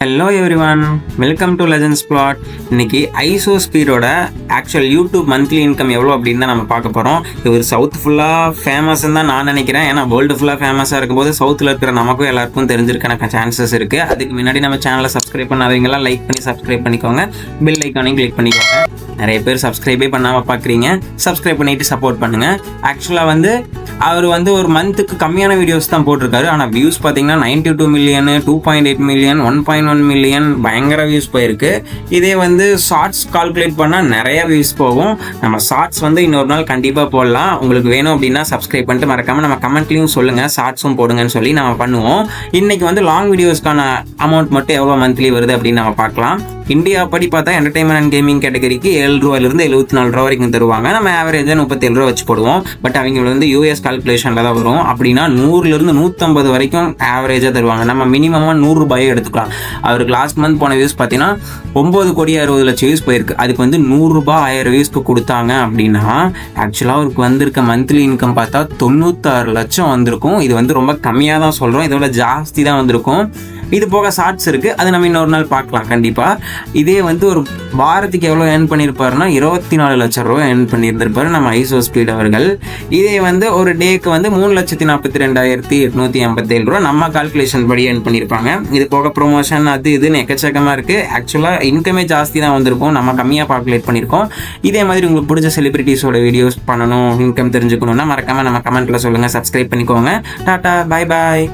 Hello everyone, welcome to legends plot. இன்னைக்கு ஐசோஸ்பீடோட actual YouTube monthly income எவ்வளோ அப்படின்னு தான் நம்ம பார்க்க போகிறோம். இவர் சவுத் ஃபுல்லாக ஃபேமஸ்ன்னு தான் நான் நினைக்கிறேன். ஏன்னா வேர்ல்டு ஃபுல்லாக ஃபேமஸாக இருக்கும்போது சவுத்தில் இருக்கிற நமக்கும் எல்லாருக்கும் தெரிஞ்சிருக்கான சான்சஸ் இருக்குது. அதுக்கு முன்னாடி நம்ம சேனலை சப்ஸ்கிரைப் பண்ணாதவங்களாம் லைக் பண்ணி சப்ஸ்கிரைப் பண்ணிக்கோங்க. பெல் ஐக்கானையும் கிளிக் பண்ணிக்கோங்க. நிறைய பேர் சப்ஸ்கிரைபே பண்ணாமல் பார்க்குறீங்க. சப்ஸ்கிரைப் பண்ணிவிட்டு சப்போர்ட் பண்ணுங்கள். ஆக்சுவலாக அவர் ஒரு மந்த்துக்கு கம்மியான வீடியோஸ் தான் போட்டிருக்காரு. ஆனால் வியூஸ் பார்த்தீங்கன்னா 92 மில்லியன், 2.8 மில்லியன், 1.1 மில்லியன் பயங்கர வியூஸ் போயிருக்கு. இதே ஷார்ட்ஸ் கால்குலேட் பண்ணால் நிறைய வியூஸ் போகும். நம்ம ஷார்ட்ஸ் இன்னொரு நாள் கண்டிப்பாக போடலாம். உங்களுக்கு வேணும் அப்படின்னா சப்ஸ்கிரைப் பண்ணிட்டு மறக்காமல் நம்ம கமெண்ட்லையும் சொல்லுங்கள், ஷார்ட்ஸும் போடுங்கன்னு சொல்லி நம்ம பண்ணுவோம். இன்றைக்கி லாங் வீடியோஸ்க்கான அமௌண்ட் மட்டும் எவ்வளோ மந்த்லி வருது அப்படின்னு நம்ம பார்க்கலாம். இந்தியா படி பார்த்தா என்டர்டைன்மெண்ட் அண்ட் கேமிங் கேட்டகரிக்கு 7 ரூபாயிலிருந்து 74 ரூபா வரைக்கும் தருவாங்க. நம்ம ஆவரேஜாக 37 ரூபா வச்சு போடுவோம். பட் அவங்க யூஎஸ் கால்குலேஷனில் தான் வரும். அப்படின்னா 100லேருந்து 150 வரைக்கும் ஆவரேஜாக தருவாங்க. நம்ம மினிமமாக 100 ரூபாயே எடுத்துக்கலாம். அவருக்கு லாஸ்ட் மந்த் போன வியூஸ் பார்த்தீங்கன்னா 9,60,00,000 வியூஸ் போயிருக்கு. அதுக்கு 100 ரூபாய் 1000 வியூஸ்க்கு கொடுத்தாங்க அப்படின்னா ஆக்சுவலாக அவருக்கு வந்திருக்க மந்த்லி இன்கம் பார்த்தா 96 லட்சம் வந்திருக்கும். இது ரொம்ப கம்மியாக தான் சொல்கிறோம், இதோட ஜாஸ்தி தான் வந்திருக்கும். இது போக ஷார்ட்ஸ் இருக்குது, அது நம்ம இன்னொரு நாள் பார்க்கலாம் கண்டிப்பாக. இதே ஒரு வாரத்துக்கு எவ்வளோ ஏர்ன் பண்ணியிருப்பாருன்னா 24 லட்சம் ரூபா ஏர்ன் பண்ணியிருந்திருப்பாரு நம்ம ஐசோஸ்பீட் அவர்கள். இதே ஒரு டேக்கு 3,42,887 ரூபா நம்ம கால்குலேஷன் படி ஏர்ன் பண்ணியிருப்பாங்க. இது போக ப்ரொமோஷன் அது இதுன்னு எக்கச்சக்கமாக இருக்குது. ஆக்சுவலாக இன்கமே ஜாஸ்தி தான் வந்திருக்கும், நம்ம கம்மியாக கால்குலேட் பண்ணியிருக்கோம். இதே மாதிரி உங்களுக்கு பிடிச்ச செலிபிரிட்டிஸோட வீடியோஸ் பண்ணணும், இன்கம் தெரிஞ்சுக்கணுன்னா மறக்காமல் நம்ம கமெண்ட்டில் சொல்லுங்கள், சப்ஸ்கிரைப் பண்ணிக்கோங்க. டாட்டா, பாய் பாய்.